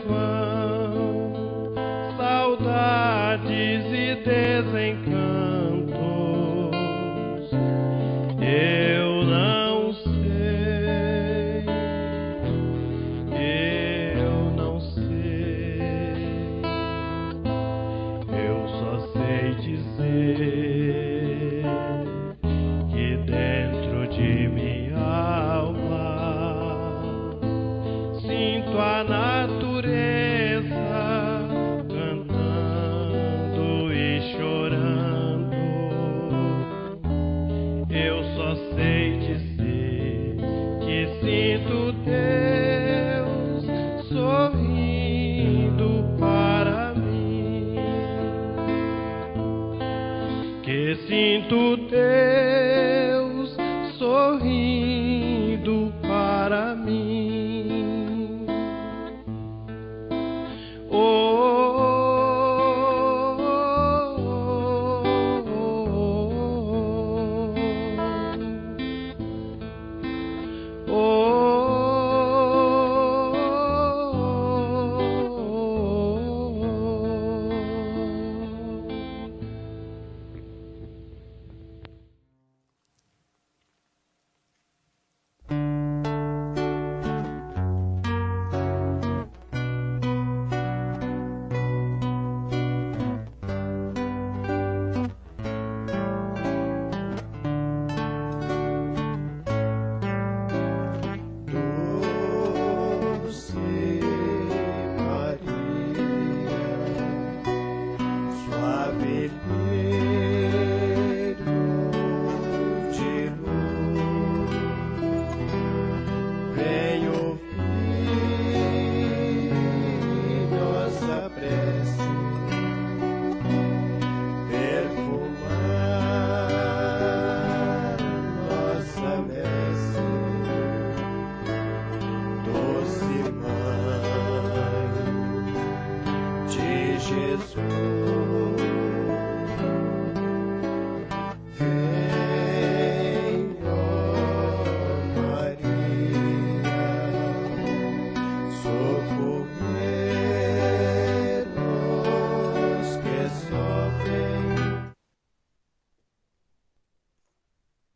vão saudades e desencantos. Eu não sei, eu não sei, eu só sei dizer que dentro de minha alma sinto a natureza cantando e chorando. Eu só sei dizer que sinto Deus sorrindo para mim, que sinto Deus sorrindo para mim.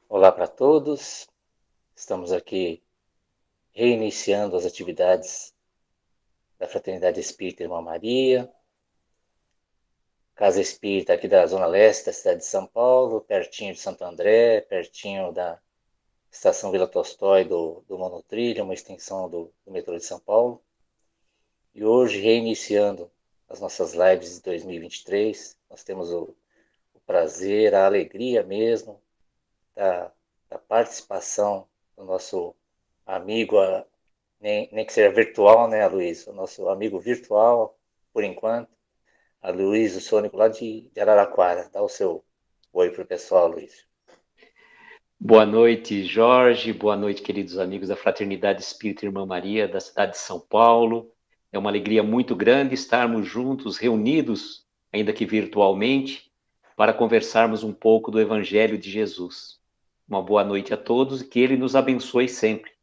Olá para todos, estamos aqui reiniciando as atividades da Fraternidade Espírita Irmã Maria, Casa Espírita aqui da Zona Leste da cidade de São Paulo, pertinho de Santo André, pertinho da Estação Vila Tolstói do Monotrilho, uma extensão do metrô de São Paulo. E hoje, reiniciando as nossas lives de 2023, nós temos o prazer, a alegria mesmo da participação do nosso amigo, nem que seja virtual, né, Luiz? O nosso amigo virtual, por enquanto, a Luiz, o Sônico, lá de Araraquara. Dá o seu oi para o pessoal, Luiz. Boa noite, Jorge. Boa noite, queridos amigos da Fraternidade Espírita Irmã Maria, da cidade de São Paulo. É uma alegria muito grande estarmos juntos, reunidos, ainda que virtualmente, para conversarmos um pouco do Evangelho de Jesus. Uma boa noite a todos e que Ele nos abençoe sempre.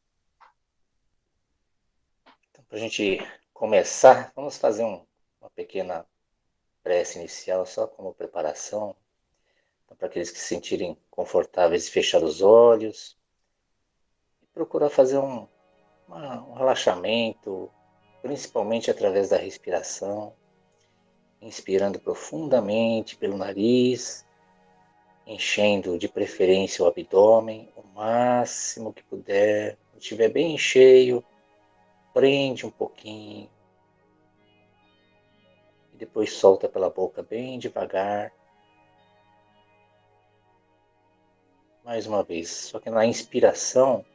Então, para a gente começar, vamos fazer uma pequena prece inicial, só como preparação, então, para aqueles que se sentirem confortáveis de fechar os olhos e procurar fazer um relaxamento, principalmente através da respiração, inspirando profundamente pelo nariz, enchendo de preferência o abdômen, o máximo que puder. Quando estiver bem cheio, prende um pouquinho e depois solta pela boca bem devagar. Mais uma vez, só que na inspiração,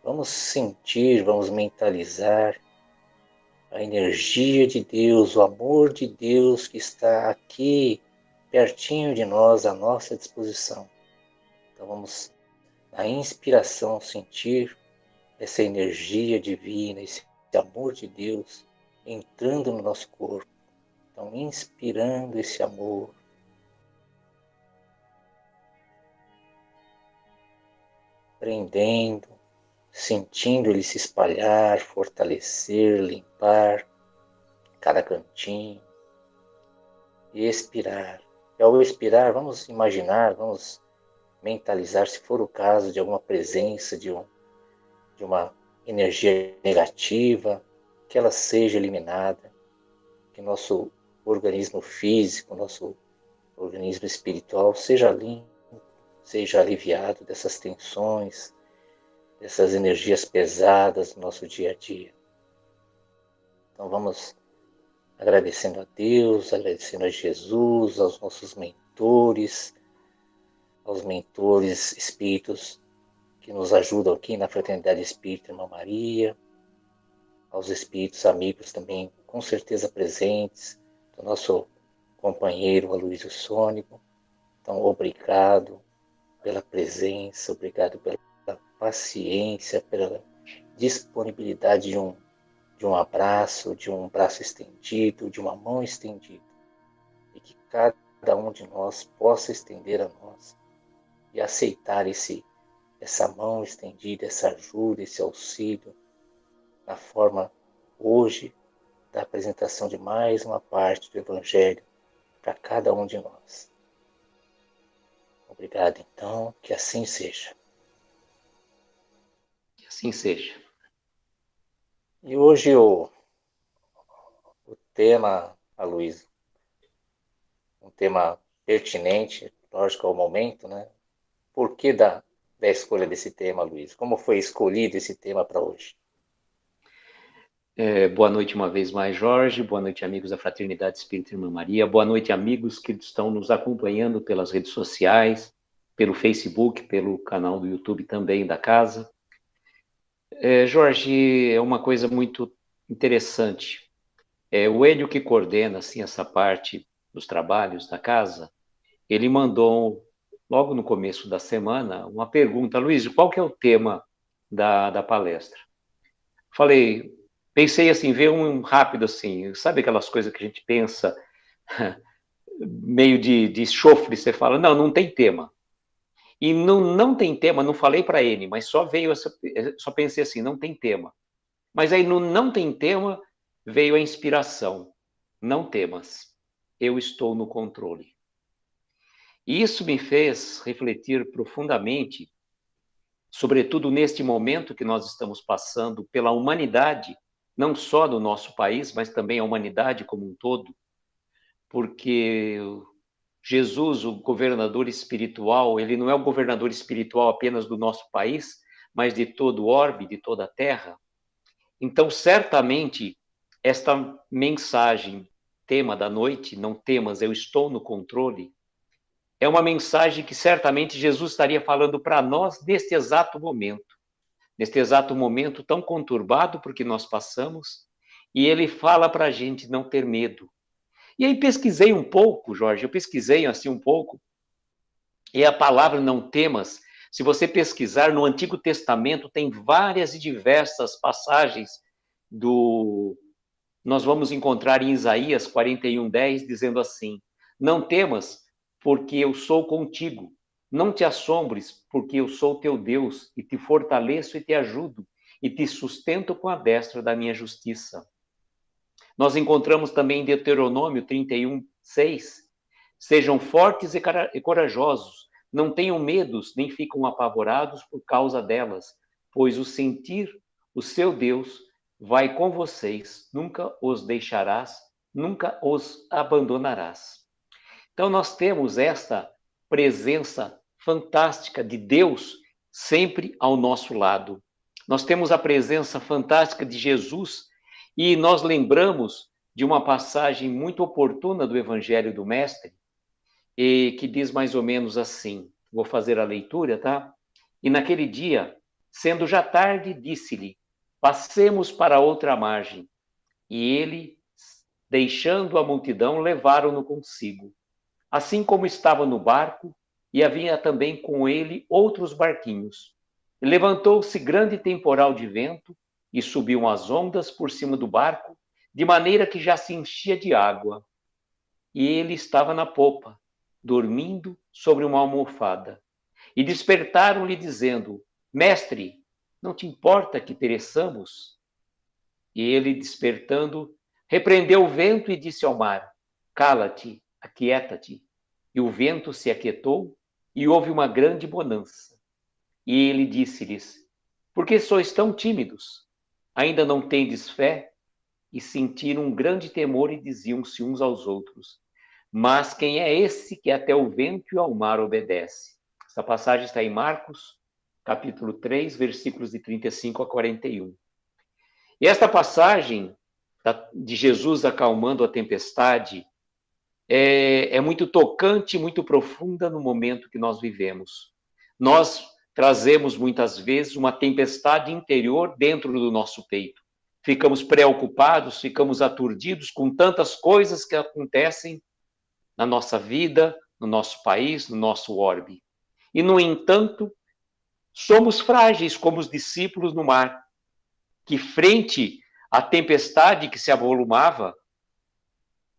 vamos sentir, vamos mentalizar a energia de Deus, o amor de Deus que está aqui, pertinho de nós, à nossa disposição. Então vamos, na inspiração, sentir essa energia divina, esse amor de Deus entrando no nosso corpo. Então, inspirando esse amor, prendendo, sentindo ele se espalhar, fortalecer, limpar, cada cantinho, e expirar. E ao expirar, vamos imaginar, vamos mentalizar, se for o caso, de alguma presença, de uma energia negativa, que ela seja eliminada, que nosso organismo físico, nosso organismo espiritual seja limpo, seja aliviado dessas tensões, dessas energias pesadas do nosso dia a dia. Então vamos agradecendo a Deus, agradecendo a Jesus, aos nossos mentores, aos mentores espíritos que nos ajudam aqui na Fraternidade Espírita Irmã Maria, aos espíritos amigos também, com certeza presentes, do nosso companheiro Aloysio Sônico. Então, obrigado pela presença, obrigado pela paciência, pela disponibilidade de um abraço estendido, de uma mão estendida, e que cada um de nós possa estender a nós e aceitar essa mão estendida, essa ajuda, esse auxílio, na forma hoje da apresentação de mais uma parte do Evangelho para cada um de nós. Obrigado, então, que assim seja. Que assim seja. E hoje o tema, Aloysio, um tema pertinente, lógico, ao momento, né? Por que da escolha desse tema, Aloysio? Como foi escolhido esse tema para hoje? Boa noite uma vez mais, Jorge. Boa noite, amigos da Fraternidade Espírita Irmã Maria. Boa noite, amigos que estão nos acompanhando pelas redes sociais, pelo Facebook, pelo canal do YouTube também da casa. Jorge, é uma coisa muito interessante. O Hélio que coordena assim, essa parte dos trabalhos da casa, ele mandou, logo no começo da semana, uma pergunta. Luiz, qual que é o tema da palestra? Pensei assim, ver um rápido assim, sabe aquelas coisas que a gente pensa, meio de chofre, você fala, não tem tema. E não tem tema, não falei para ele, mas só pensei assim, não tem tema. Mas aí no não tem tema, veio a inspiração. Não temas, eu estou no controle. E isso me fez refletir profundamente, sobretudo neste momento que nós estamos passando pela humanidade, não só do nosso país, mas também a humanidade como um todo, porque Jesus, o governador espiritual, ele não é o governador espiritual apenas do nosso país, mas de todo o orbe, de toda a Terra. Então, certamente, esta mensagem, tema da noite, não temas, eu estou no controle, é uma mensagem que certamente Jesus estaria falando para nós neste exato momento tão conturbado porque nós passamos, e ele fala para a gente não ter medo. E aí pesquisei um pouco, Jorge, eu pesquisei assim um pouco, e a palavra não temas, se você pesquisar no Antigo Testamento, tem várias e diversas passagens nós vamos encontrar em Isaías 41:10, dizendo assim, não temas, porque eu sou contigo. Não te assombres, porque eu sou teu Deus, e te fortaleço e te ajudo, e te sustento com a destra da minha justiça. Nós encontramos também em Deuteronômio 31:6, sejam fortes e corajosos, não tenham medos, nem ficam apavorados por causa delas, pois o sentir, o seu Deus, vai com vocês, nunca os deixarás, nunca os abandonarás. Então nós temos esta presença fantástica de Deus sempre ao nosso lado. Nós temos a presença fantástica de Jesus e nós lembramos de uma passagem muito oportuna do Evangelho do Mestre, e que diz mais ou menos assim, vou fazer a leitura, tá? E naquele dia, sendo já tarde, disse-lhe, passemos para outra margem. E ele, deixando a multidão, levaram-no consigo. Assim como estava no barco, e havia também com ele outros barquinhos. E levantou-se grande temporal de vento, e subiam as ondas por cima do barco, de maneira que já se enchia de água. E ele estava na popa, dormindo sobre uma almofada. E despertaram-lhe, dizendo, Mestre, não te importa que pereçamos? E ele, despertando, repreendeu o vento e disse ao mar: cala-te, aquieta-te. E o vento se aquietou e houve uma grande bonança. E ele disse-lhes: por que sois tão tímidos? Ainda não tendes fé? E sentiram um grande temor e diziam-se uns aos outros: mas quem é esse que até o vento e ao mar obedece? Essa passagem está em Marcos, capítulo 3, versículos de 35 a 41. E esta passagem de Jesus acalmando a tempestade é muito tocante, muito profunda no momento que nós vivemos. Nós trazemos muitas vezes uma tempestade interior dentro do nosso peito. Ficamos preocupados, ficamos aturdidos com tantas coisas que acontecem na nossa vida, no nosso país, no nosso orbe. E, no entanto, somos frágeis como os discípulos no mar, que frente à tempestade que se avolumava,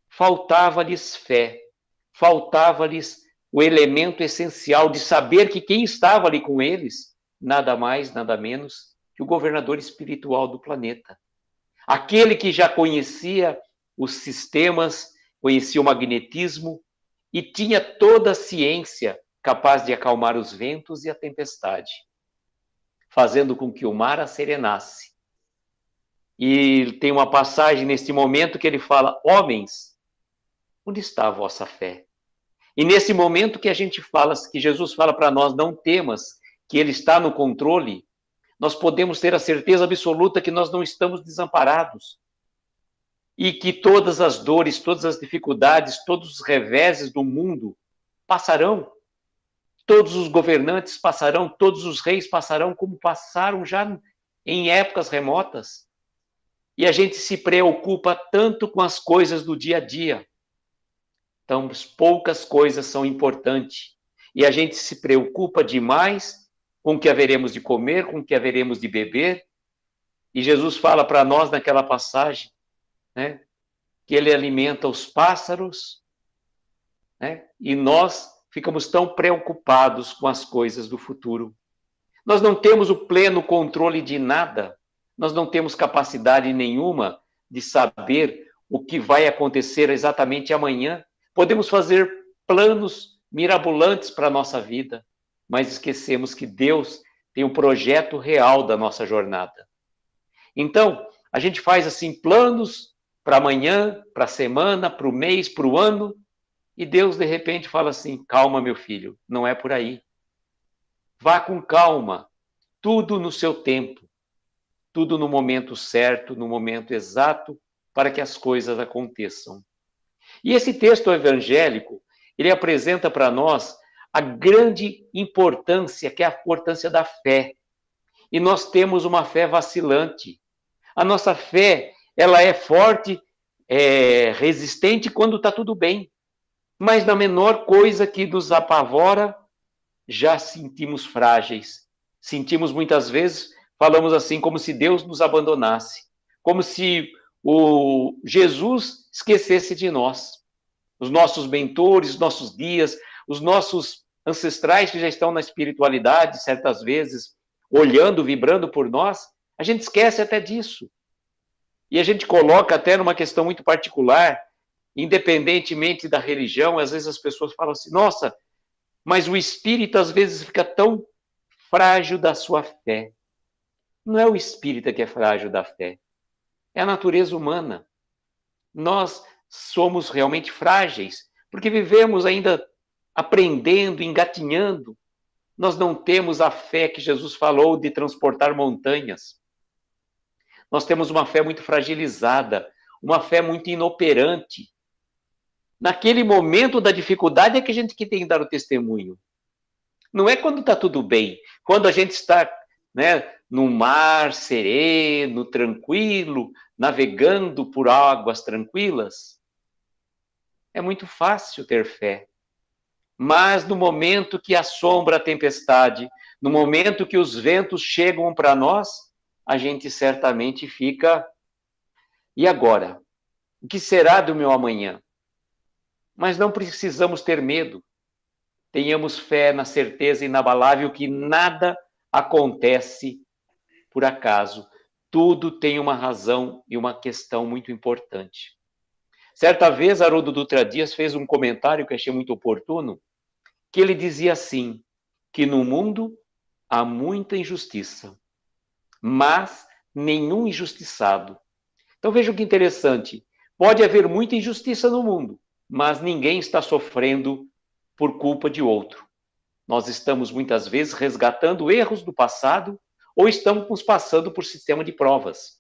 faltava-lhes fé, faltava-lhes o elemento essencial de saber que quem estava ali com eles, nada mais, nada menos que o governador espiritual do planeta. Aquele que já conhecia os sistemas, conhecia o magnetismo e tinha toda a ciência capaz de acalmar os ventos e a tempestade, fazendo com que o mar acerenasse. E tem uma passagem neste momento que ele fala: homens, onde está a vossa fé? E nesse momento que a gente fala, que Jesus fala para nós, não temas, que ele está no controle, nós podemos ter a certeza absoluta que nós não estamos desamparados. E que todas as dores, todas as dificuldades, todos os reveses do mundo passarão. Todos os governantes passarão, todos os reis passarão, como passaram já em épocas remotas. E a gente se preocupa tanto com as coisas do dia a dia. Então, poucas coisas são importantes. E a gente se preocupa demais com o que haveremos de comer, com o que haveremos de beber. E Jesus fala para nós naquela passagem, né, que ele alimenta os pássaros, né, e nós ficamos tão preocupados com as coisas do futuro. Nós não temos o pleno controle de nada. Nós não temos capacidade nenhuma de saber o que vai acontecer exatamente amanhã. Podemos fazer planos mirabolantes para a nossa vida, mas esquecemos que Deus tem um projeto real da nossa jornada. Então, a gente faz assim planos para amanhã, para a semana, para o mês, para o ano, e Deus de repente fala assim: calma, meu filho, não é por aí. Vá com calma, tudo no seu tempo, tudo no momento certo, no momento exato, para que as coisas aconteçam. E esse texto evangélico, ele apresenta para nós a grande importância, que é a importância da fé. E nós temos uma fé vacilante. A nossa fé, ela é forte, resistente quando está tudo bem. Mas na menor coisa que nos apavora, já sentimos frágeis. Sentimos muitas vezes, falamos assim, como se Deus nos abandonasse. Como se o Jesus esquecesse de nós. Os nossos mentores, os nossos guias, os nossos ancestrais que já estão na espiritualidade, certas vezes, olhando, vibrando por nós, a gente esquece até disso. E a gente coloca até numa questão muito particular, independentemente da religião, às vezes as pessoas falam assim: nossa, mas o espírito às vezes fica tão frágil da sua fé. Não é o espírita que é frágil da fé, é a natureza humana. Nós somos realmente frágeis, porque vivemos ainda aprendendo, engatinhando. Nós não temos a fé que Jesus falou de transportar montanhas. Nós temos uma fé muito fragilizada, uma fé muito inoperante. Naquele momento da dificuldade é que a gente tem que dar o testemunho. Não é quando está tudo bem, quando a gente está, né, no mar sereno, tranquilo, navegando por águas tranquilas. É muito fácil ter fé. Mas no momento que assombra a tempestade, no momento que os ventos chegam para nós, a gente certamente fica: e agora? O que será do meu amanhã? Mas não precisamos ter medo. Tenhamos fé na certeza inabalável que nada acontece por acaso. Tudo tem uma razão e uma questão muito importante. Certa vez, Haroldo Dutra Dias fez um comentário que eu achei muito oportuno, que ele dizia assim, que no mundo há muita injustiça, mas nenhum injustiçado. Então vejam que interessante, pode haver muita injustiça no mundo, mas ninguém está sofrendo por culpa de outro. Nós estamos muitas vezes resgatando erros do passado ou estamos passando por sistema de provas,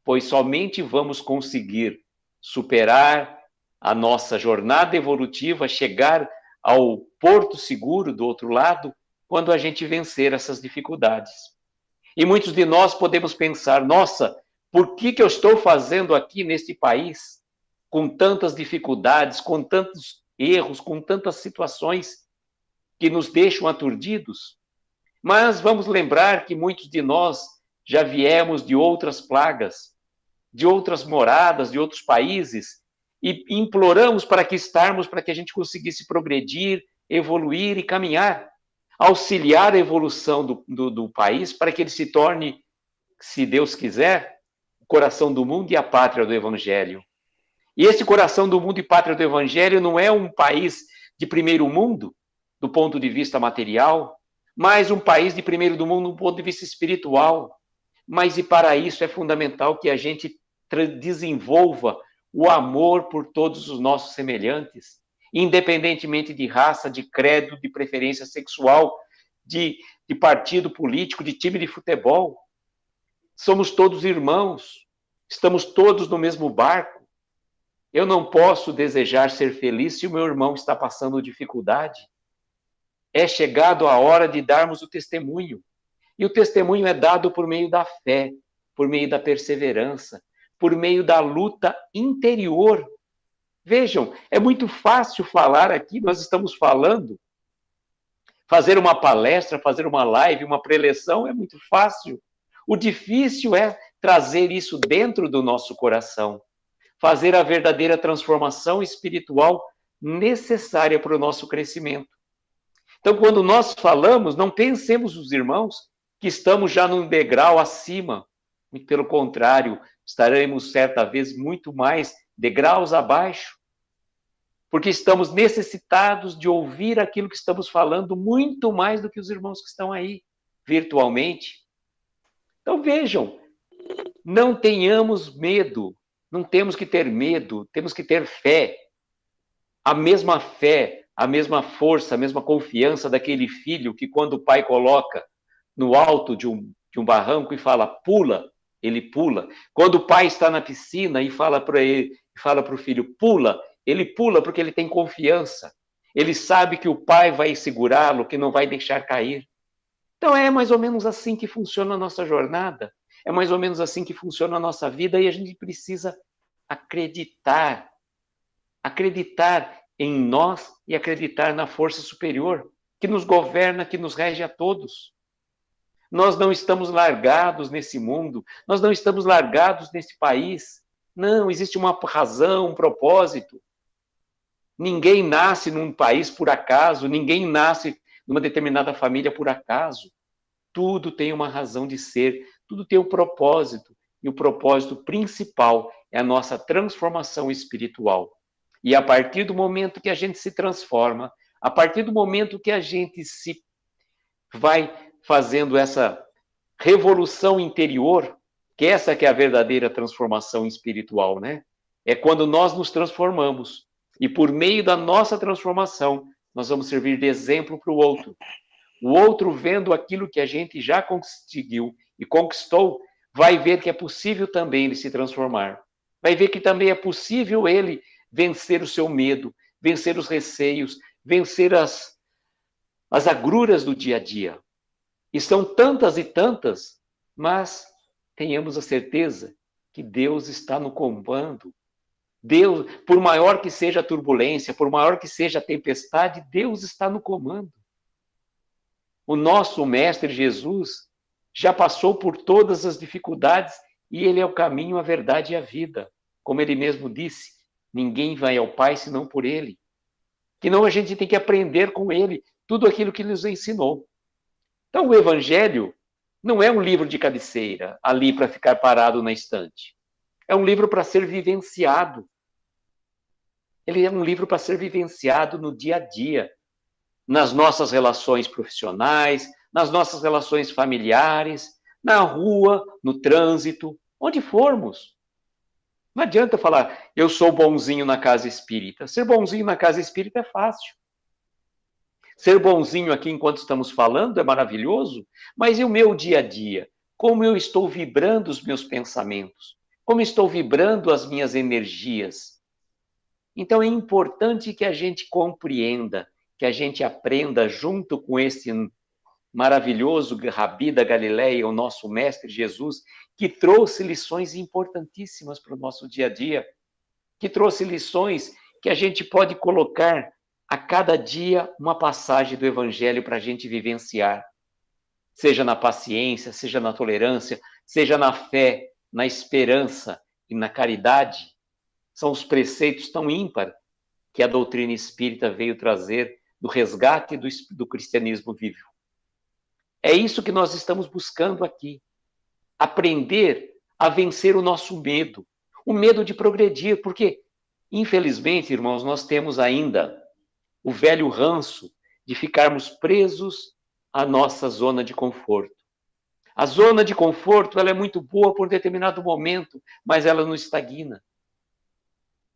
pois somente vamos conseguir superar a nossa jornada evolutiva, chegar ao porto seguro do outro lado, quando a gente vencer essas dificuldades. E muitos de nós podemos pensar, nossa, por que eu estou fazendo aqui neste país com tantas dificuldades, com tantos erros, com tantas situações que nos deixam aturdidos? Mas vamos lembrar que muitos de nós já viemos de outras plagas, de outras moradas, de outros países, e imploramos para que a gente conseguisse progredir, evoluir e caminhar, auxiliar a evolução do país para que ele se torne, se Deus quiser, o coração do mundo e a pátria do Evangelho. E esse coração do mundo e pátria do Evangelho não é um país de primeiro mundo, do ponto de vista material, mas um país de primeiro do mundo do ponto de vista espiritual. Mas e para isso é fundamental que a gente desenvolva o amor por todos os nossos semelhantes, independentemente de raça, de credo, de preferência sexual, de partido político, de time de futebol. Somos todos irmãos, estamos todos no mesmo barco. Eu não posso desejar ser feliz se o meu irmão está passando dificuldade. É chegado a hora de darmos o testemunho. E o testemunho é dado por meio da fé, por meio da perseverança, por meio da luta interior. Vejam, é muito fácil falar aqui, nós estamos falando. Fazer uma palestra, fazer uma live, uma preleção é muito fácil. O difícil é trazer isso dentro do nosso coração. Fazer a verdadeira transformação espiritual necessária para o nosso crescimento. Então, quando nós falamos, não pensemos os irmãos que estamos já num degrau acima. Muito pelo contrário, estaremos certa vez muito mais degraus abaixo, porque estamos necessitados de ouvir aquilo que estamos falando muito mais do que os irmãos que estão aí, virtualmente. Então vejam, não tenhamos medo, não temos que ter medo, temos que ter fé. A mesma fé, a mesma força, a mesma confiança daquele filho que quando o pai coloca no alto de um barranco e fala, pula, ele pula. Quando o pai está na piscina e fala para ele, fala para o filho, pula, ele pula porque ele tem confiança. Ele sabe que o pai vai segurá-lo, que não vai deixar cair. Então é mais ou menos assim que funciona a nossa jornada. É mais ou menos assim que funciona a nossa vida e a gente precisa acreditar. Acreditar em nós e acreditar na força superior que nos governa, que nos rege a todos. Nós não estamos largados nesse mundo, nós não estamos largados nesse país. Não, existe uma razão, um propósito. Ninguém nasce num país por acaso, ninguém nasce numa determinada família por acaso. Tudo tem uma razão de ser, tudo tem um propósito. E o propósito principal é a nossa transformação espiritual. E a partir do momento que a gente se transforma, a partir do momento que a gente se vai fazendo essa revolução interior, que essa que é a verdadeira transformação espiritual, né? É quando nós nos transformamos. E por meio da nossa transformação, nós vamos servir de exemplo para o outro. O outro, vendo aquilo que a gente já conseguiu e conquistou, vai ver que é possível também ele se transformar. Vai ver que também é possível ele vencer o seu medo, vencer os receios, vencer as agruras do dia a dia. E são tantas e tantas, mas tenhamos a certeza que Deus está no comando. Deus, por maior que seja a turbulência, por maior que seja a tempestade, Deus está no comando. O nosso Mestre Jesus já passou por todas as dificuldades e ele é o caminho, a verdade e a vida. Como ele mesmo disse, ninguém vai ao Pai senão por ele. Que não a gente tem que aprender com ele tudo aquilo que ele nos ensinou. Então o Evangelho Não é um livro de cabeceira, ali para ficar parado na estante. É um livro para ser vivenciado. Ele é um livro para ser vivenciado no dia a dia, nas nossas relações profissionais, nas nossas relações familiares, na rua, no trânsito, onde formos. Não adianta falar, eu sou bonzinho na casa espírita. Ser bonzinho na casa espírita é fácil. Ser bonzinho aqui enquanto estamos falando é maravilhoso, mas e o meu dia a dia? Como eu estou vibrando os meus pensamentos? Como estou vibrando as minhas energias? Então é importante que a gente compreenda, que a gente aprenda junto com esse maravilhoso Rabi da Galileia, o nosso mestre Jesus, que trouxe lições importantíssimas para o nosso dia a dia, que trouxe lições que a gente pode colocar a cada dia uma passagem do Evangelho para a gente vivenciar, seja na paciência, seja na tolerância, seja na fé, na esperança e na caridade. São os preceitos tão ímpares que a doutrina espírita veio trazer do resgate do cristianismo vivo. É isso que nós estamos buscando aqui. Aprender a vencer o nosso medo. O medo de progredir, porque, infelizmente, irmãos, nós temos ainda o velho ranço de ficarmos presos à nossa zona de conforto. A zona de conforto, ela é muito boa por um determinado momento, mas ela não estagna.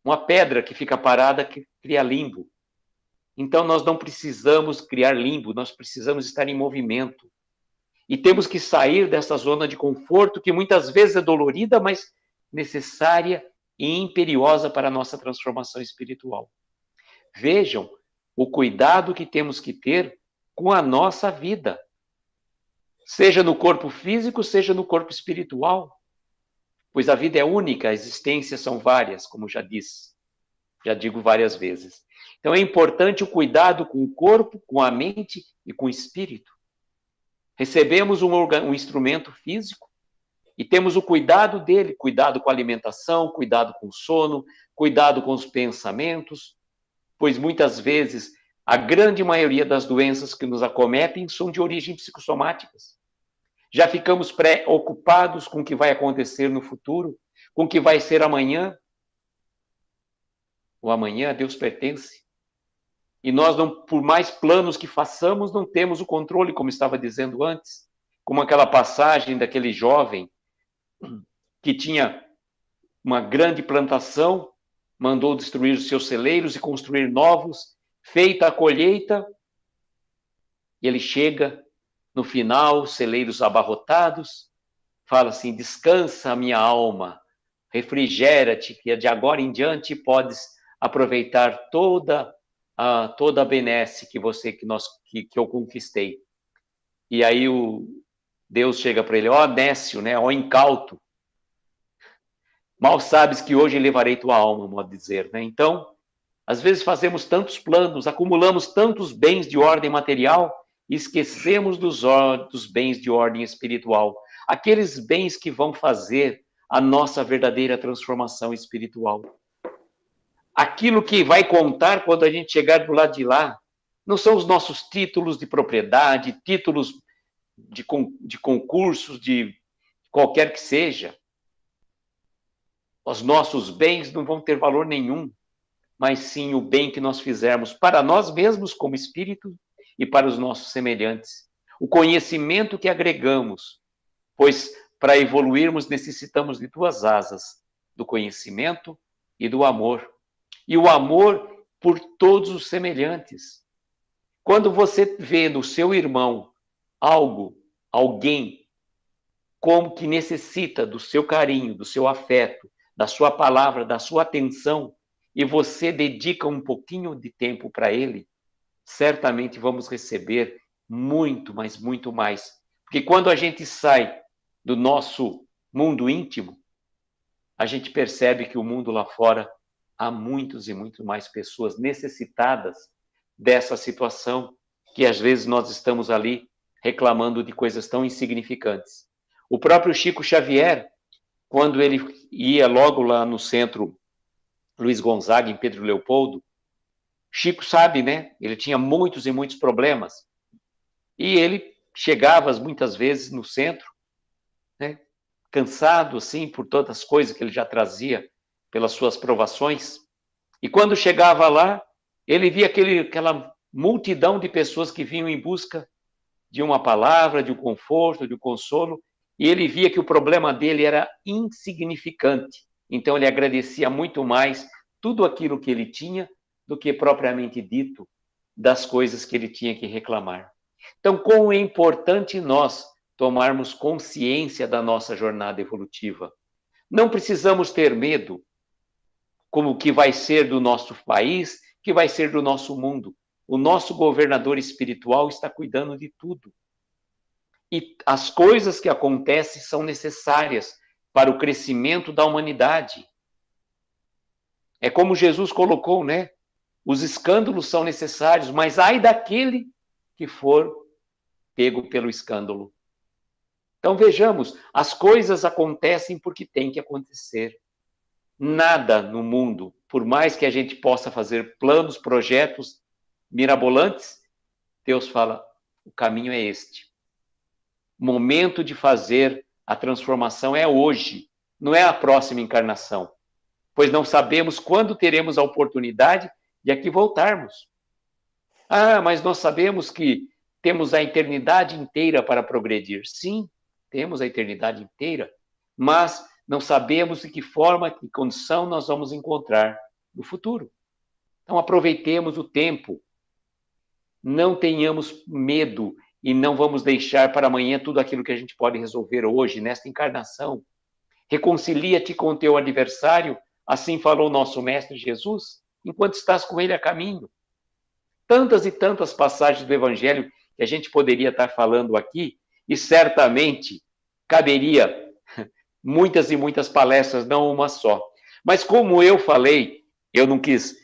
Uma pedra que fica parada que cria limbo. Então, nós não precisamos criar limbo, nós precisamos estar em movimento. E temos que sair dessa zona de conforto, que muitas vezes é dolorida, mas necessária e imperiosa para a nossa transformação espiritual. Vejam o cuidado que temos que ter com a nossa vida, seja no corpo físico, seja no corpo espiritual, pois a vida é única, as existências são várias, como já disse, já digo várias vezes. Então é importante o cuidado com o corpo, com a mente e com o espírito. Recebemos um instrumento físico e temos o cuidado dele, cuidado com a alimentação, cuidado com o sono, cuidado com os pensamentos, pois muitas vezes a grande maioria das doenças que nos acometem são de origem psicossomáticas. Já ficamos preocupados com o que vai acontecer no futuro, com o que vai ser amanhã. O amanhã a Deus pertence. E nós, não, por mais planos que façamos, não temos o controle, como estava dizendo antes. Como aquela passagem daquele jovem que tinha uma grande plantação, mandou destruir os seus celeiros e construir novos. Feita a colheita, ele chega no final, celeiros abarrotados, fala assim, descansa a minha alma, refrigera-te, que de agora em diante podes aproveitar toda a benesse que eu conquistei. E aí Deus chega para ele, ó nécio, né, ó incauto, mal sabes que hoje levarei tua alma, modo de dizer, né? Então, às vezes fazemos tantos planos, acumulamos tantos bens de ordem material e esquecemos dos bens de ordem espiritual, aqueles bens que vão fazer a nossa verdadeira transformação espiritual. Aquilo que vai contar quando a gente chegar do lado de lá não são os nossos títulos de propriedade, títulos de concursos, de qualquer que seja. Os nossos bens não vão ter valor nenhum, mas sim o bem que nós fizermos para nós mesmos como espírito e para os nossos semelhantes. O conhecimento que agregamos, pois para evoluirmos necessitamos de duas asas, do conhecimento e do amor. E o amor por todos os semelhantes. Quando você vê no seu irmão alguém como que necessita do seu carinho, do seu afeto, da sua palavra, da sua atenção, e você dedica um pouquinho de tempo para ele, certamente vamos receber muito, mas muito mais. Porque quando a gente sai do nosso mundo íntimo, a gente percebe que o mundo lá fora há muitos e muito mais pessoas necessitadas dessa situação, que às vezes nós estamos ali reclamando de coisas tão insignificantes. O próprio Chico Xavier, quando ele ia logo lá no centro Luiz Gonzaga, em Pedro Leopoldo, Chico sabe, né? Ele tinha muitos e muitos problemas. E ele chegava muitas vezes no centro, né, cansado assim por todas as coisas que ele já trazia pelas suas provações. E quando chegava lá, ele via aquela multidão de pessoas que vinham em busca de uma palavra, de um conforto, de um consolo, e ele via que o problema dele era insignificante. Então ele agradecia muito mais tudo aquilo que ele tinha do que propriamente dito das coisas que ele tinha que reclamar. Então, como é importante nós tomarmos consciência da nossa jornada evolutiva. Não precisamos ter medo como que vai ser do nosso país, que vai ser do nosso mundo. O nosso governador espiritual está cuidando de tudo. E as coisas que acontecem são necessárias para o crescimento da humanidade. É como Jesus colocou, né? Os escândalos são necessários, mas ai daquele que for pego pelo escândalo. Então vejamos, as coisas acontecem porque tem que acontecer. Nada no mundo, por mais que a gente possa fazer planos, projetos mirabolantes, Deus fala, o caminho é este. O momento de fazer a transformação é hoje, não é a próxima encarnação, pois não sabemos quando teremos a oportunidade de aqui voltarmos. Ah, mas nós sabemos que temos a eternidade inteira para progredir. Sim, temos a eternidade inteira, mas não sabemos de que forma, que condição nós vamos encontrar no futuro. Então aproveitemos o tempo, não tenhamos medo e não vamos deixar para amanhã tudo aquilo que a gente pode resolver hoje, nesta encarnação. Reconcilia-te com o teu adversário, assim falou nosso Mestre Jesus, enquanto estás com ele a caminho. Tantas e tantas passagens do Evangelho que a gente poderia estar falando aqui, e certamente caberia muitas e muitas palestras, não uma só. Mas como eu falei, eu não quis,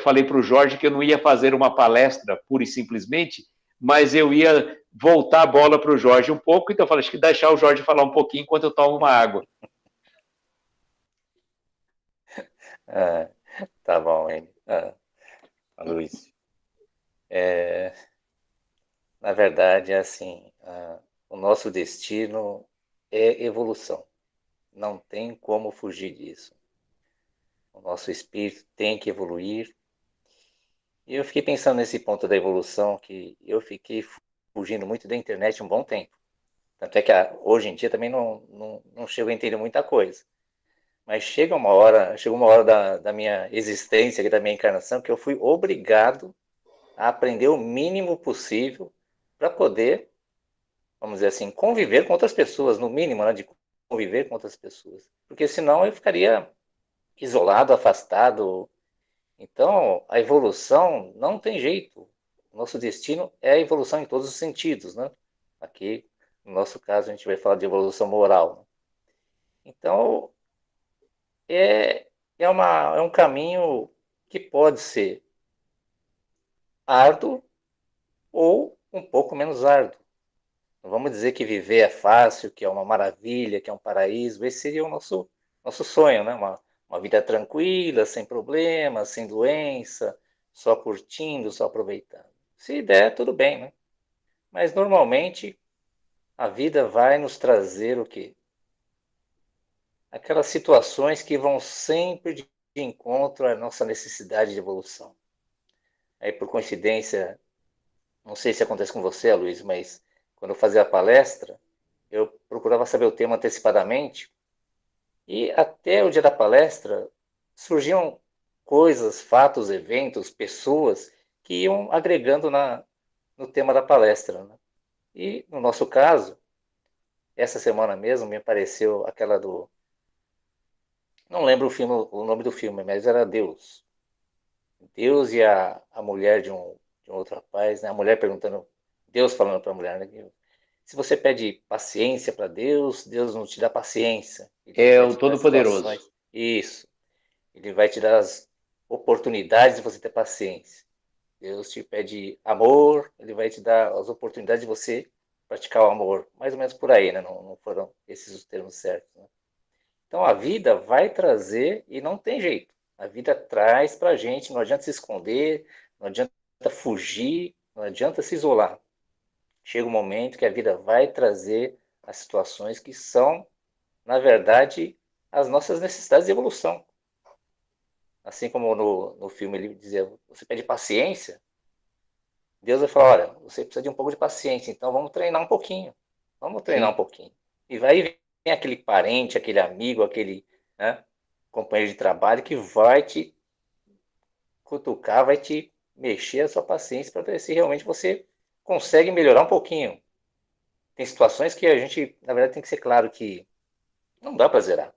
falei para o Jorge que eu não ia fazer uma palestra pura e simplesmente, mas eu ia voltar a bola para o Jorge um pouco, então eu falei, acho que deixar o Jorge falar um pouquinho enquanto eu tomo uma água. Tá bom, hein? Luiz. Na verdade, é assim, o nosso destino é evolução. Não tem como fugir disso. O nosso espírito tem que evoluir. E eu fiquei pensando nesse ponto da evolução, que eu fiquei fugindo muito da internet um bom tempo. Tanto é que hoje em dia também não chego a entender muita coisa. Mas chegou uma hora da minha existência, da minha encarnação, que eu fui obrigado a aprender o mínimo possível para poder, vamos dizer assim, conviver com outras pessoas, no mínimo, né, de conviver com outras pessoas. Porque senão eu ficaria isolado, afastado. Então, a evolução não tem jeito. O nosso destino é a evolução em todos os sentidos, né? Aqui, no nosso caso, a gente vai falar de evolução moral. Né? Então, é um caminho que pode ser árduo ou um pouco menos árduo. Não vamos dizer que viver é fácil, que é uma maravilha, que é um paraíso. Esse seria o nosso sonho, né? Uma vida tranquila, sem problemas, sem doença, só curtindo, só aproveitando. Se der, tudo bem, né? Mas normalmente a vida vai nos trazer o quê? Aquelas situações que vão sempre de encontro à nossa necessidade de evolução. Aí, por coincidência, não sei se acontece com você, Luiz, mas quando eu fazia a palestra, eu procurava saber o tema antecipadamente e até o dia da palestra surgiam coisas, fatos, eventos, pessoas que iam agregando no tema da palestra. Né? E, no nosso caso, essa semana mesmo me apareceu aquela do... Não lembro o nome do filme, mas era Deus. Deus e a mulher de um outro rapaz, né? A mulher perguntando, Deus falando para a mulher, né? Se você pede paciência para Deus, Deus não te dá paciência. É o Todo-Poderoso. Isso. Ele vai te dar as oportunidades de você ter paciência. Deus te pede amor, ele vai te dar as oportunidades de você praticar o amor. Mais ou menos por aí, né? Não foram esses os termos certos. Né? Então a vida vai trazer e não tem jeito. A vida traz para a gente, não adianta se esconder, não adianta fugir, não adianta se isolar. Chega um momento que a vida vai trazer as situações que são, na verdade, as nossas necessidades de evolução. Assim como no filme ele dizia, você pede paciência, Deus vai falar, olha, você precisa de um pouco de paciência, então vamos treinar um pouquinho. Vamos treinar um Sim. pouquinho. E vai vir aquele parente, aquele amigo, aquele, né, companheiro de trabalho que vai te cutucar, vai te mexer a sua paciência para ver se realmente você consegue melhorar um pouquinho. Tem situações que a gente, na verdade, tem que ser claro que não dá para zerar.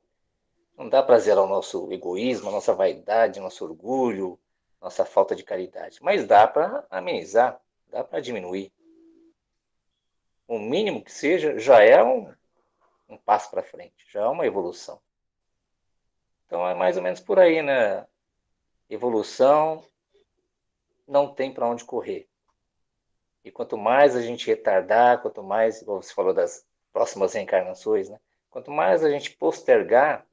Não dá para zerar o nosso egoísmo, a nossa vaidade, nosso orgulho, nossa falta de caridade. Mas dá para amenizar, dá para diminuir. O mínimo que seja já é um passo para frente, já é uma evolução. Então é mais ou menos por aí, né? Evolução não tem para onde correr. E quanto mais a gente retardar, quanto mais, como você falou das próximas reencarnações, né? Quanto mais a gente postergar,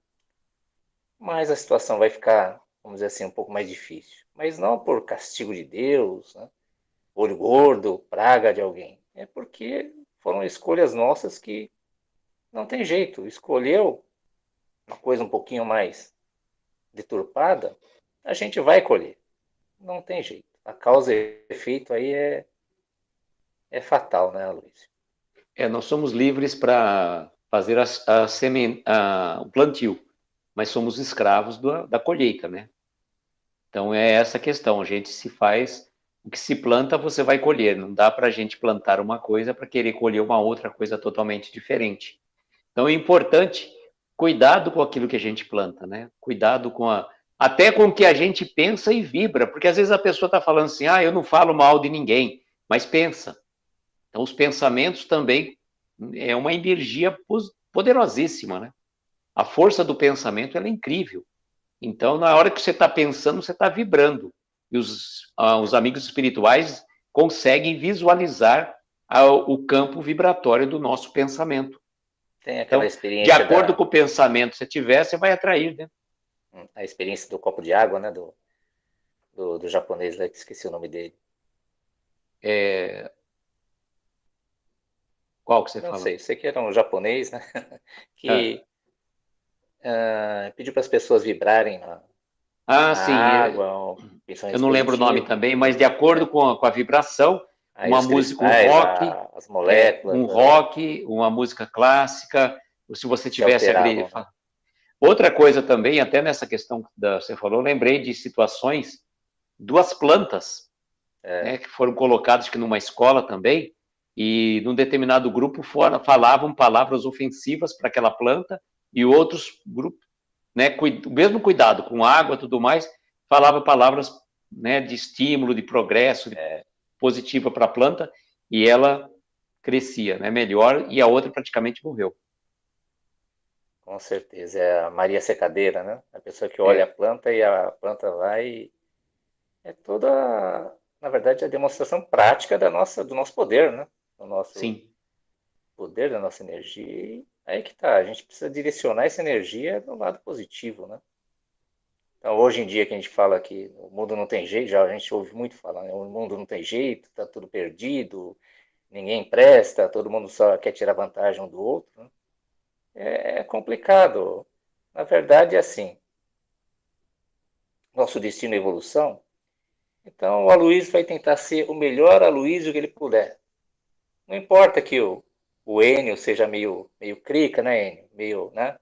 mais a situação vai ficar, vamos dizer assim, um pouco mais difícil. Mas não por castigo de Deus, né? Olho gordo, praga de alguém. É porque foram escolhas nossas que não tem jeito. Escolheu uma coisa um pouquinho mais deturpada, a gente vai colher. Não tem jeito. A causa e efeito aí é fatal, né, Luiz? Nós somos livres para fazer o plantio, mas somos escravos da colheita, né? Então é essa questão, a gente se faz, o que se planta você vai colher, não dá para a gente plantar uma coisa para querer colher uma outra coisa totalmente diferente. Então é importante cuidado com aquilo que a gente planta, né? Cuidado até com o que a gente pensa e vibra, porque às vezes a pessoa está falando assim, eu não falo mal de ninguém, mas pensa. Então os pensamentos também é uma energia poderosíssima, né? A força do pensamento ela é incrível. Então, na hora que você está pensando, você está vibrando. E os amigos espirituais conseguem visualizar o campo vibratório do nosso pensamento. Tem aquela Então, de experiência acordo com o pensamento que você tiver, você vai atrair, né? a experiência do copo de água, né, do japonês lá, que esqueci o nome dele. Qual que você Não fala? sei que era um japonês, né, Ah, que pediu para as pessoas vibrarem na sim. água, um Eu pensamento não lembro o nome positivo, também, mas de acordo né? com a vibração, Aí uma os música, cristais, as moléculas uma música clássica, ou se você se tivesse alteravam, né? outra coisa também, até nessa questão que você falou, eu lembrei de situações, duas plantas, É, né, que foram colocadas que numa escola também, e num determinado grupo falavam palavras ofensivas para aquela planta, e outros grupos, né, o mesmo cuidado com água e tudo mais, falava palavras, né, de estímulo, de progresso, positiva para a planta, e ela crescia, né, melhor, e a outra praticamente morreu. com certeza. É a Maria Secadeira, né? A pessoa que olha a É, planta e a planta vai. É toda, na verdade, a demonstração prática do nosso poder, né? Do nosso sim, poder, da nossa energia. E aí que tá. A gente precisa direcionar essa energia do lado positivo, né? Então, hoje em dia, que a gente fala que o mundo não tem jeito, já a gente ouve muito falar, né? O mundo não tem jeito, tá tudo perdido, ninguém presta, todo mundo só quer tirar vantagem um do outro, né? É complicado. Na verdade, é assim. Nosso destino é evolução. Então, o Aloysio vai tentar ser o melhor Aloysio que ele puder. Não importa que o Enio seja meio crica, né, Enio? Meio, né?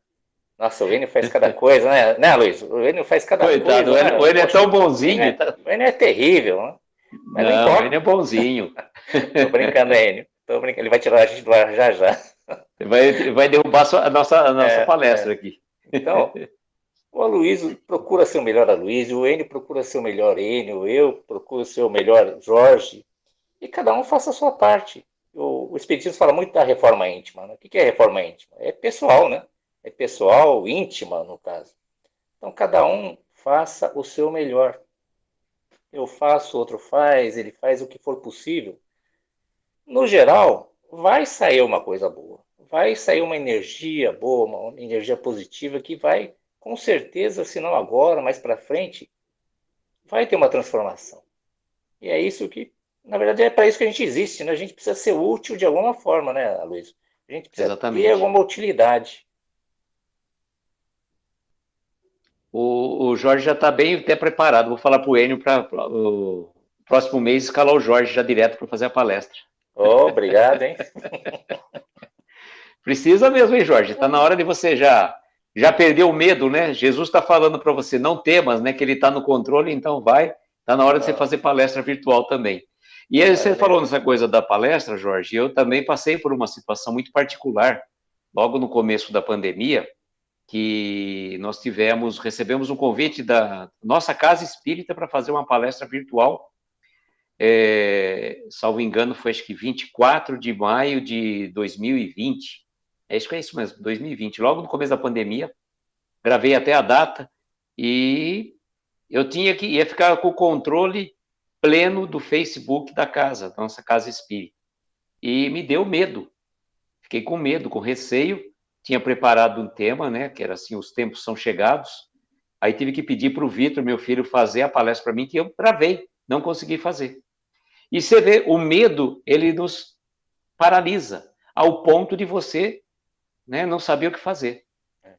Nossa, o Enio faz cada coisa, né, Aloysio? O Enio faz cada coitado, coisa, né? o Enio é Poxa, tão bonzinho, tá? O Enio é terrível, né? Mas não Não, ele é importa. bonzinho. Tô brincando, Enio. Tô brincando. Ele vai tirar a gente do ar já já. Vai derrubar a nossa palestra aqui. Então, o Aloysio procura ser o melhor Aloysio, o Enio procura ser o melhor Enio, eu procuro ser o melhor Jorge, e cada um faça a sua parte. O Espiritismo fala muito da reforma íntima. Né? O que é reforma íntima? É pessoal, né? É pessoal, íntima, no caso. Então, cada um faça o seu melhor. Eu faço, outro faz, ele faz o que for possível. No geral, vai sair uma coisa boa. Vai sair uma energia boa, uma energia positiva que vai, com certeza, se não agora, mais para frente, vai ter uma transformação. E é isso que Na verdade, é para isso que a gente existe, né? A gente precisa ser útil de alguma forma, né, Luiz? A gente precisa ter Exatamente. alguma utilidade. O Jorge já está bem até preparado. Vou falar para o Enio para o próximo mês escalar o Jorge já direto para fazer a palestra. Oh, obrigado, hein? Precisa mesmo, hein, Jorge? Está na hora de você já perder o medo, né? Jesus está falando para você, não temas, né? Que ele está no controle, então vai. Está na hora de você fazer palestra virtual também. E aí você falou nessa coisa da palestra, Jorge, eu também passei por uma situação muito particular, logo no começo da pandemia, que nós recebemos um convite da nossa casa espírita para fazer uma palestra virtual, salvo engano, foi acho que 24 de maio de 2020, acho que é isso mesmo, 2020, logo no começo da pandemia, gravei até a data, e eu ia ficar com o controle pleno do Facebook da casa, da nossa casa espírita, e me deu medo, fiquei com medo, com receio, tinha preparado um tema, né, que era assim, os tempos são chegados, aí tive que pedir para o Vitor, meu filho, fazer a palestra para mim, que eu travei, não consegui fazer. E você vê, o medo, ele nos paralisa, ao ponto de você, né, não saber o que fazer.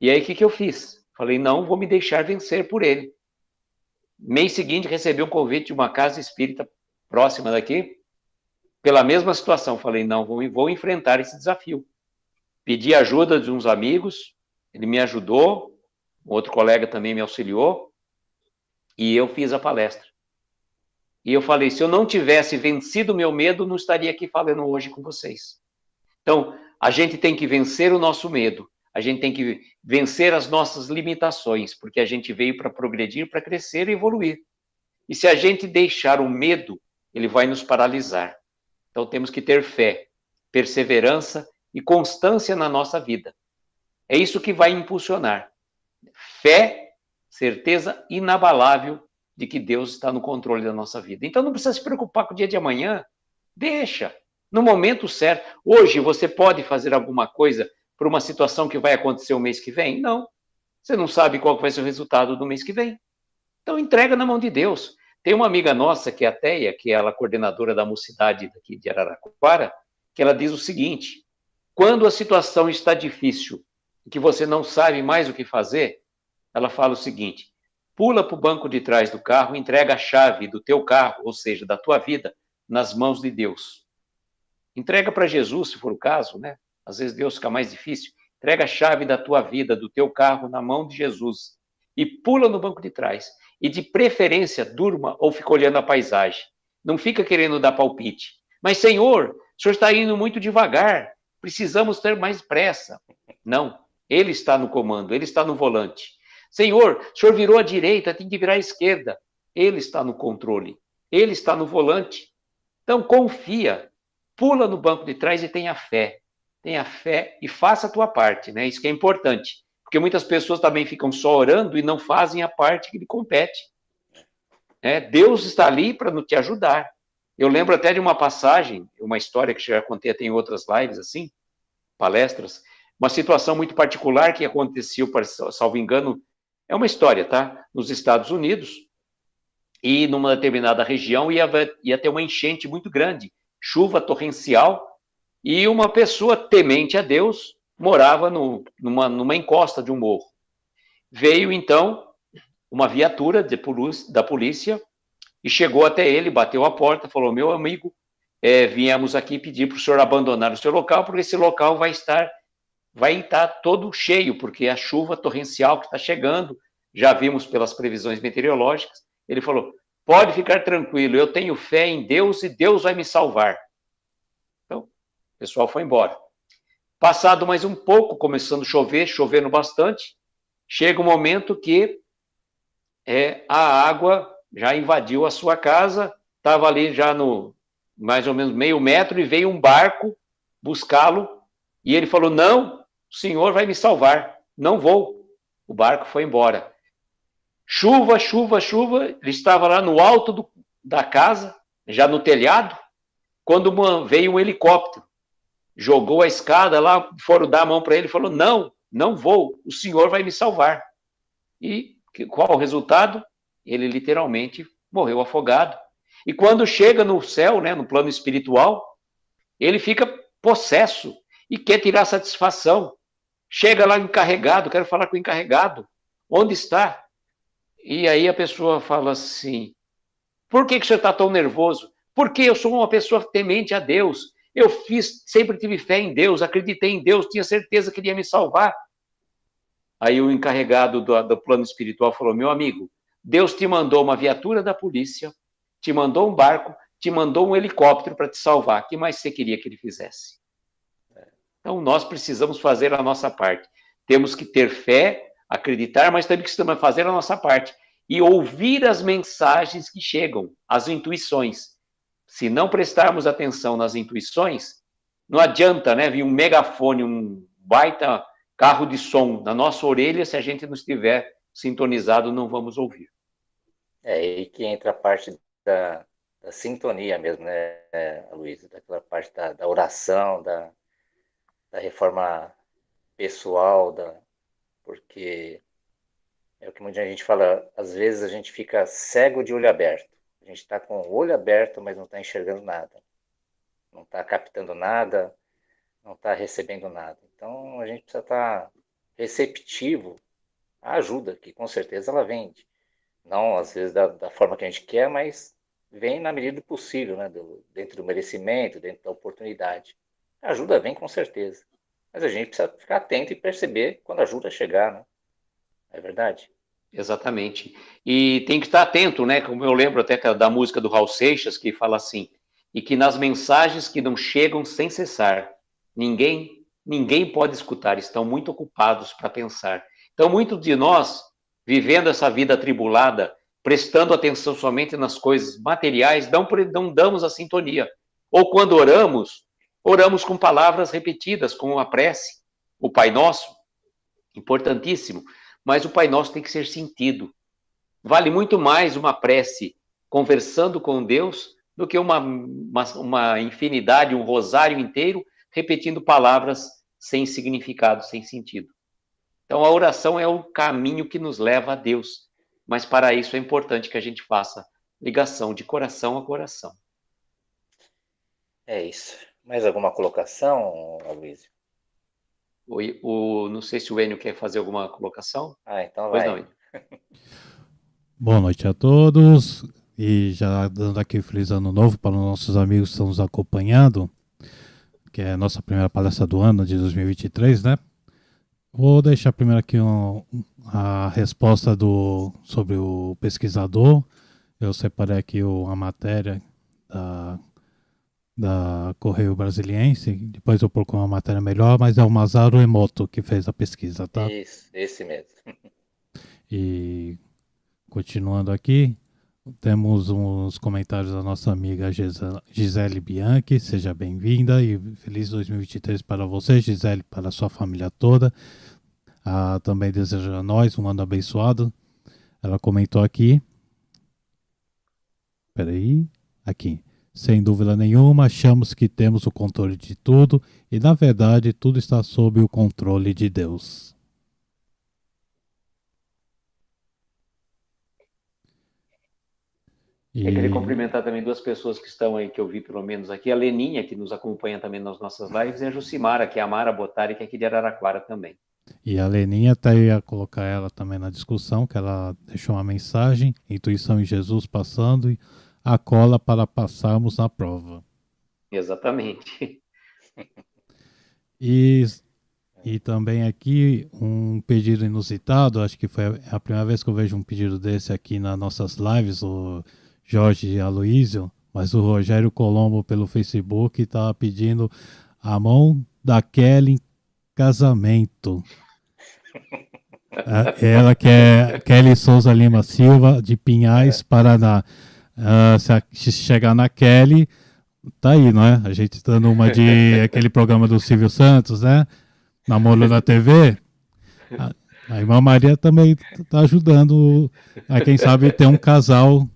E aí, o que eu fiz? Falei, não vou me deixar vencer por ele. Mês seguinte, recebi um convite de uma casa espírita próxima daqui, pela mesma situação. Falei, não, vou enfrentar esse desafio. Pedi ajuda de uns amigos, ele me ajudou, outro colega também me auxiliou, e eu fiz a palestra. E eu falei, se eu não tivesse vencido o meu medo, não estaria aqui falando hoje com vocês. Então, a gente tem que vencer o nosso medo, a gente tem que vencer as nossas limitações, porque a gente veio para progredir, para crescer e evoluir. E se a gente deixar o medo, ele vai nos paralisar. Então, temos que ter fé, perseverança e constância na nossa vida. É isso que vai impulsionar. Fé, certeza inabalável de que Deus está no controle da nossa vida. Então não precisa se preocupar com o dia de amanhã. Deixa. No momento certo. Hoje você pode fazer alguma coisa para uma situação que vai acontecer o mês que vem? Não. Você não sabe qual vai ser o resultado do mês que vem. Então entrega na mão de Deus. Tem uma amiga nossa, que é a Teia, que é a coordenadora da mocidade daqui de Araraquara, que ela diz o seguinte: quando a situação está difícil, que você não sabe mais o que fazer, ela fala o seguinte: pula para o banco de trás do carro, entrega a chave do teu carro, ou seja, da tua vida, nas mãos de Deus. Entrega para Jesus, se for o caso, né? Às vezes Deus fica mais difícil. Entrega a chave da tua vida, do teu carro, na mão de Jesus. E pula no banco de trás. E de preferência, durma ou fica olhando a paisagem. Não fica querendo dar palpite. Mas, Senhor, o Senhor está indo muito devagar. Precisamos ter mais pressa. Não. Ele está no comando, ele está no volante. Senhor, o Senhor virou à direita, tem que virar à esquerda. Ele está no controle. Ele está no volante. Então, confia. Pula no banco de trás e tenha fé. Tenha fé e faça a tua parte, né? Isso que é importante. Porque muitas pessoas também ficam só orando e não fazem a parte que lhe compete. Deus está ali para te ajudar. Eu lembro até de uma passagem, uma história que já contei até em outras lives, assim, palestras, uma situação muito particular que aconteceu, salvo engano, é uma história, tá? Nos Estados Unidos, e numa determinada região ia ter uma enchente muito grande, chuva torrencial, e uma pessoa temente a Deus morava numa encosta de um morro. Veio, então, uma viatura da polícia e chegou até ele, bateu a porta, falou: meu amigo, viemos aqui pedir para o senhor abandonar o seu local, porque esse local vai estar todo cheio, porque a chuva torrencial que está chegando, já vimos pelas previsões meteorológicas. Ele falou: pode ficar tranquilo, eu tenho fé em Deus e Deus vai me salvar. Então, o pessoal foi embora. Passado mais um pouco, começando a chover, chovendo bastante, chega um momento que a água já invadiu a sua casa, estava ali já no mais ou menos meio metro, e veio um barco buscá-lo, e ele falou: não, o senhor vai me salvar, não vou. O barco foi embora. Chuva, chuva, chuva, ele estava lá no alto da casa, já no telhado, quando veio um helicóptero, jogou a escada lá, foram dar a mão para ele, falou: não, não vou, o senhor vai me salvar. E qual o resultado? Ele literalmente morreu afogado. E quando chega no céu, né, no plano espiritual, ele fica possesso e quer tirar satisfação. Chega lá encarregado, quero falar com o encarregado. Onde está? E aí a pessoa fala assim, por que você está tão nervoso? Porque eu sou uma pessoa temente a Deus. Eu sempre tive fé em Deus, acreditei em Deus, tinha certeza que Ele ia me salvar. Aí o encarregado do plano espiritual falou, meu amigo, Deus te mandou uma viatura da polícia, te mandou um barco, te mandou um helicóptero para te salvar. O que mais você queria que Ele fizesse? Então nós precisamos fazer a nossa parte. Temos que ter fé, acreditar, mas também precisamos fazer a nossa parte. E ouvir as mensagens que chegam, as intuições. Se não prestarmos atenção nas intuições, não adianta, né, vir um megafone, um baita carro de som na nossa orelha, se a gente não estiver sintonizado, não vamos ouvir. É aí que entra a parte da sintonia mesmo, né, Luiz? Daquela parte da oração, da reforma pessoal, porque é o que muita gente fala, às vezes a gente fica cego de olho aberto. A gente está com o olho aberto, mas não está enxergando nada. Não está captando nada, não está recebendo nada. Então, a gente precisa estar receptivo à ajuda, que com certeza ela vem. Não, às vezes, da forma que a gente quer, mas vem na medida do possível, né? Dentro do merecimento, dentro da oportunidade. A ajuda vem com certeza. Mas a gente precisa ficar atento e perceber quando a ajuda chegar, né? É verdade? Exatamente. E tem que estar atento, né? Como eu lembro até da música do Raul Seixas, que fala assim, e que nas mensagens que não chegam sem cessar, ninguém pode escutar, estão muito ocupados para pensar. Então, muitos de nós, vivendo essa vida atribulada, prestando atenção somente nas coisas materiais, não damos a sintonia. Ou quando oramos com palavras repetidas, como a prece, o Pai Nosso, importantíssimo. Mas o Pai Nosso tem que ser sentido. Vale muito mais uma prece conversando com Deus do que uma infinidade, um rosário inteiro, repetindo palavras sem significado, sem sentido. Então, a oração é o caminho que nos leva a Deus. Mas, para isso, é importante que a gente faça ligação de coração a coração. É isso. Mais alguma colocação, Aloysio? Não sei se o Enio quer fazer alguma colocação. Então vai. Pois não, Enio. Boa noite a todos. E já dando aqui feliz ano novo para os nossos amigos que estão nos acompanhando, que é a nossa primeira palestra do ano de 2023, né? Vou deixar primeiro aqui a resposta sobre o pesquisador. Eu separei aqui a matéria da Correio Brasiliense, depois eu procuro uma matéria melhor, mas é o Masaru Emoto que fez a pesquisa, tá? Isso, esse mesmo. E continuando aqui, temos uns comentários da nossa amiga Gisele Bianchi, seja bem-vinda e feliz 2023 para você, Gisele, para a sua família toda. Também desejo a nós um ano abençoado. Ela comentou aqui, aqui. Sem dúvida nenhuma, achamos que temos o controle de tudo e, na verdade, tudo está sob o controle de Deus. Eu queria cumprimentar também duas pessoas que estão aí, que eu vi pelo menos aqui, a Leninha, que nos acompanha também nas nossas lives, e a Jucimara, que é a Mara Botari, que é aqui de Araraquara também. E a Leninha até ia colocar ela também na discussão, que ela deixou uma mensagem, intuição em Jesus passando e a cola para passarmos na prova. Exatamente. E também aqui um pedido inusitado, acho que foi a primeira vez que eu vejo um pedido desse aqui nas nossas lives, o Jorge e Aloysio, mas o Rogério Colombo pelo Facebook estava pedindo a mão da Kelly em casamento. Ela que é Kelly Souza Lima Silva, de Pinhais, Paraná. Se chegar na Kelly, tá aí, não é? A gente tá numa de aquele programa do Silvio Santos, né? Namoro na TV. A irmã Maria também tá ajudando a, quem sabe, ter um casal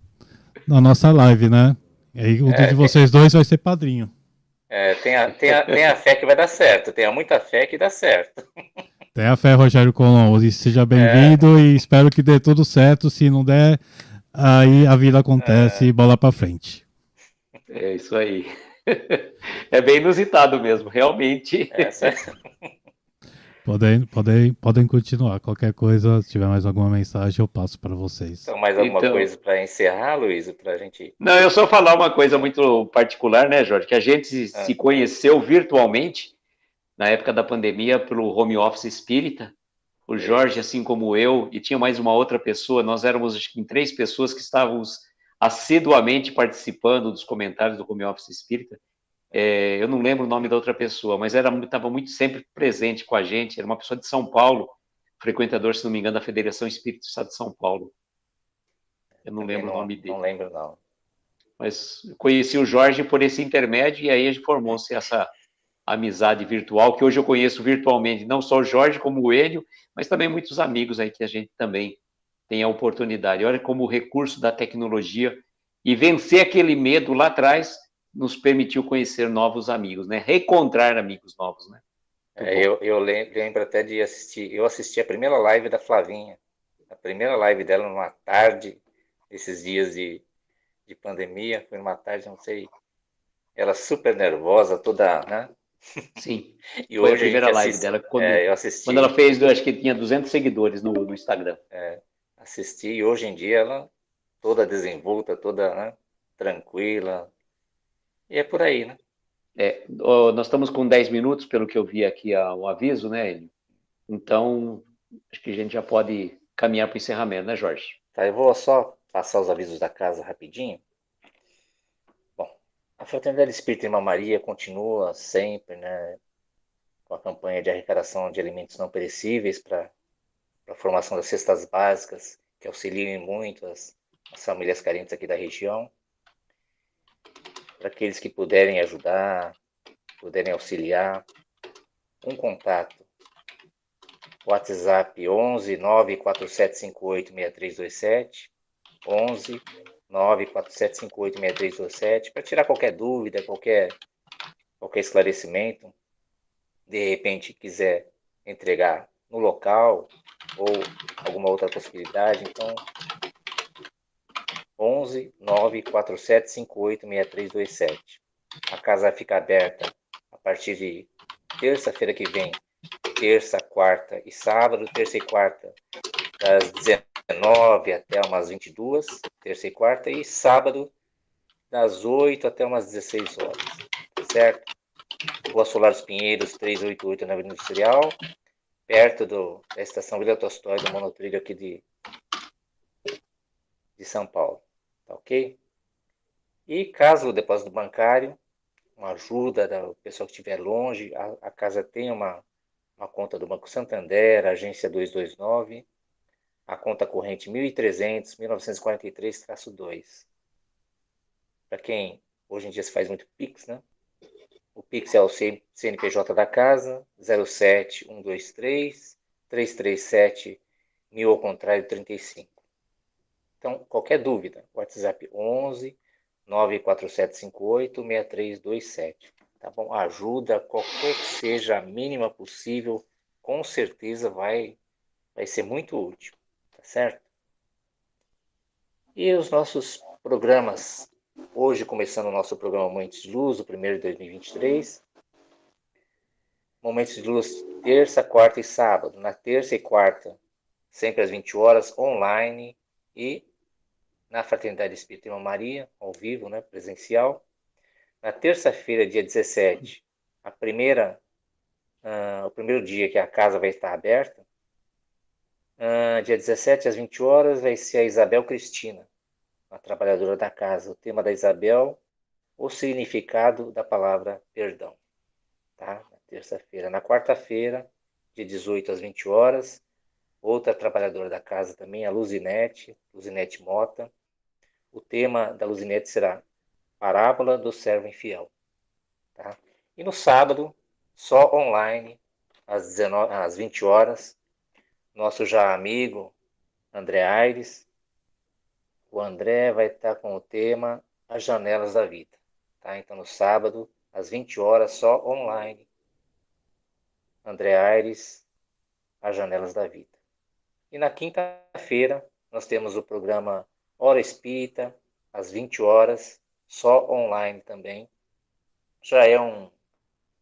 na nossa live, né? E aí um de vocês dois vai ser padrinho. Tenha fé que vai dar certo. Tenha muita fé que dá certo. Tenha fé, Rogério Colombo. E seja bem-vindo e espero que dê tudo certo. Se não der, aí a vida acontece e bola pra frente. É isso aí. É bem inusitado mesmo, realmente. Essa... Podem continuar. Qualquer coisa, se tiver mais alguma mensagem, eu passo para vocês. Então, mais alguma Então, coisa para encerrar, Luiz, para a gente... não, eu só falar uma coisa muito particular, né, Jorge? Que a gente se Ah, conheceu virtualmente na época da pandemia pelo home office espírita. O Jorge, assim como eu, e tinha mais uma outra pessoa, nós éramos acho que em 3 pessoas que estávamos assiduamente participando dos comentários do home office espírita. Eu não lembro o nome da outra pessoa, mas estava muito sempre presente com a gente. Era uma pessoa de São Paulo, frequentador, se não me engano, da Federação Espírita do Estado de São Paulo. Eu não também lembro o nome não dele. lembro, não. Mas conheci o Jorge por esse intermédio e aí formou-se essa amizade virtual, que hoje eu conheço virtualmente, não só o Jorge, como o Enio, mas também muitos amigos aí que a gente também tem a oportunidade. Olha como o recurso da tecnologia e vencer aquele medo lá atrás nos permitiu conhecer novos amigos, né? Reencontrar amigos novos, né? Eu lembro até de assistir, eu assisti a primeira live da Flavinha, a primeira live dela numa tarde, esses dias de pandemia, foi numa tarde, não sei, ela super nervosa, toda, né? Sim, E foi a hoje a gente primeira live assiste, dela, eu quando ela assisti, fez, eu acho que tinha 200 seguidores no Instagram. assisti, e hoje em dia ela toda desenvolta, toda, né, tranquila, e é por aí, né? Nós estamos com 10 minutos, pelo que eu vi aqui o aviso, né, Enio? Então, acho que a gente já pode caminhar para o encerramento, né, Jorge? Tá, eu vou só passar os avisos da casa rapidinho. Bom, a Fraternidade Espírita Irmã Maria continua sempre, né, com a campanha de arrecadação de alimentos não perecíveis para a formação das cestas básicas, que auxiliam muito as famílias carentes aqui da região. Para aqueles que puderem ajudar, puderem auxiliar, um contato. WhatsApp 11 94758 6327, 11 94758 6327, para tirar qualquer dúvida, qualquer esclarecimento. De repente quiser entregar no local ou alguma outra possibilidade, então 11 94758 6327. A casa fica aberta a partir de terça-feira que vem, terça, quarta e sábado, terça e quarta das 19 até umas 22, terça e quarta, e sábado das 8 até umas 16 horas, certo? Rua Solar dos Pinheiros, 388 na Avenida Industrial, perto da estação Vila Tolstói, do monotrilho aqui de São Paulo, tá ok? E caso o depósito bancário, uma ajuda do pessoal que estiver longe, a casa tem uma conta do Banco Santander, agência 229, a conta corrente 1.300, 1943-2. Para quem hoje em dia se faz muito Pix, né? O Pix é o CNPJ da casa, 07123 337 1000 ao contrário 35. Então, qualquer dúvida, WhatsApp 11 94758 6327. Tá bom? Ajuda, qualquer que seja a mínima possível, com certeza vai ser muito útil, tá certo? E os nossos programas, hoje começando o nosso programa Momentos de Luz, o primeiro de 2023. Momentos de Luz, terça, quarta e sábado. Na terça e quarta, sempre às 20 horas, online, e na Fraternidade Espírita Irmã Maria, ao vivo, né, presencial. Na terça-feira, dia 17, o primeiro dia que a casa vai estar aberta, dia 17 às 20 horas, vai ser a Isabel Cristina, a trabalhadora da casa. O tema da Isabel, o significado da palavra perdão. Tá? Na terça-feira. Na quarta-feira, de 18 às 20 horas, outra trabalhadora da casa também, a Luzinete Mota. O tema da Luzinete será Parábola do Servo Infiel. Tá? E no sábado, só online, às 20 horas, nosso já amigo André Aires. O André vai estar com o tema As Janelas da Vida. Tá? Então, no sábado, às 20 horas, só online, André Aires, As Janelas da Vida. E na quinta-feira, nós temos o programa Hora Espírita, às 20 horas, só online também. Já é um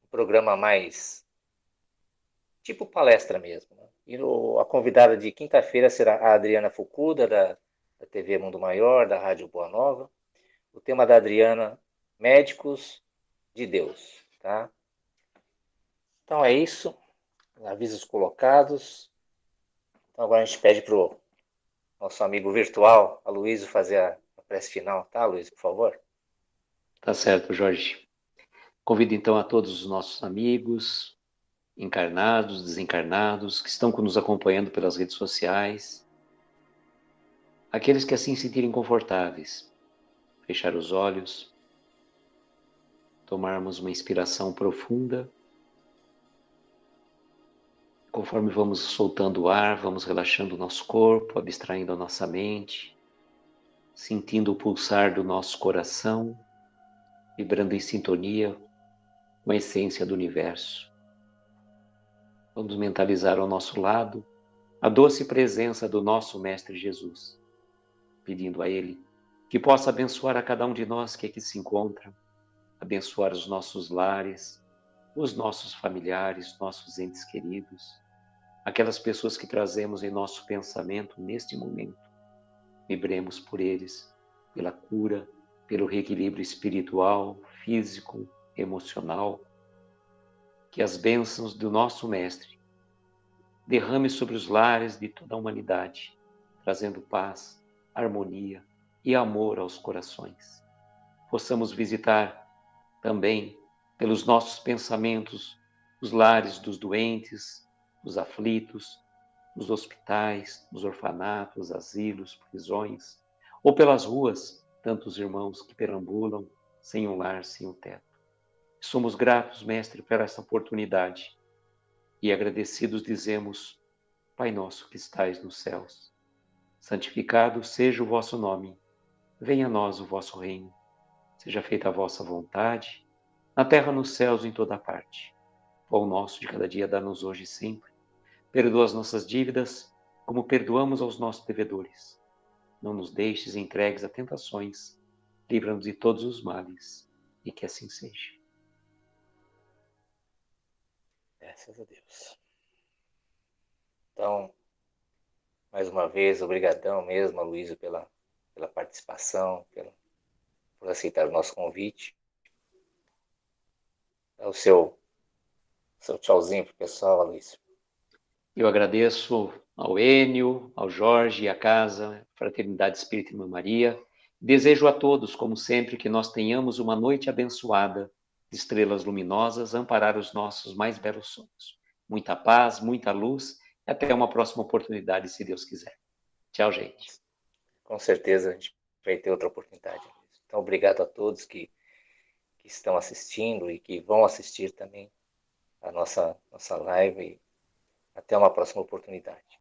programa mais tipo palestra mesmo, né? E a convidada de quinta-feira será a Adriana Fukuda, da TV Mundo Maior, da Rádio Boa Nova. O tema da Adriana, Médicos de Deus, tá? Então é isso, avisos colocados. Então agora a gente pede para o nosso amigo virtual, Aloysio, fazer a prece final, tá, Aloysio, por favor? Tá certo, Jorge. Convido então a todos os nossos amigos, encarnados, desencarnados, que estão nos acompanhando pelas redes sociais, aqueles que assim se sentirem confortáveis, fechar os olhos, tomarmos uma inspiração profunda. Conforme vamos soltando o ar, vamos relaxando o nosso corpo, abstraindo a nossa mente, sentindo o pulsar do nosso coração, vibrando em sintonia com a essência do universo. Vamos mentalizar ao nosso lado a doce presença do nosso Mestre Jesus, pedindo a Ele que possa abençoar a cada um de nós que aqui se encontra, abençoar os nossos lares, os nossos familiares, nossos entes queridos, aquelas pessoas que trazemos em nosso pensamento neste momento. Vibremos por eles, pela cura, pelo reequilíbrio espiritual, físico, emocional. Que as bênçãos do nosso Mestre derrame sobre os lares de toda a humanidade, trazendo paz, harmonia e amor aos corações. Possamos visitar também, pelos nossos pensamentos, os lares dos doentes, dos aflitos, nos hospitais, nos orfanatos, asilos, prisões, ou pelas ruas, tantos irmãos que perambulam sem um lar, sem um teto. Somos gratos, Mestre, por essa oportunidade e agradecidos dizemos: Pai nosso que estais nos céus, santificado seja o vosso nome, venha a nós o vosso reino, seja feita a vossa vontade, na terra, nos céus, em toda parte. Pão nosso de cada dia dá-nos hoje e sempre. Perdoa as nossas dívidas, como perdoamos aos nossos devedores. Não nos deixes entregues a tentações, livra-nos de todos os males, e que assim seja. Graças a Deus. Então, mais uma vez, obrigadão mesmo, Aloysio, pela participação, por aceitar o nosso convite. Dá o seu tchauzinho pro pessoal, Aloysio. Eu agradeço ao Enio, ao Jorge e à casa, Fraternidade Espírita Irmã Maria. Desejo a todos, como sempre, que nós tenhamos uma noite abençoada, de estrelas luminosas, amparar os nossos mais belos sonhos. Muita paz, muita luz, e até uma próxima oportunidade, se Deus quiser. Tchau, gente. Com certeza a gente vai ter outra oportunidade. Então, obrigado a todos que estão assistindo e que vão assistir também a nossa live. E até uma próxima oportunidade.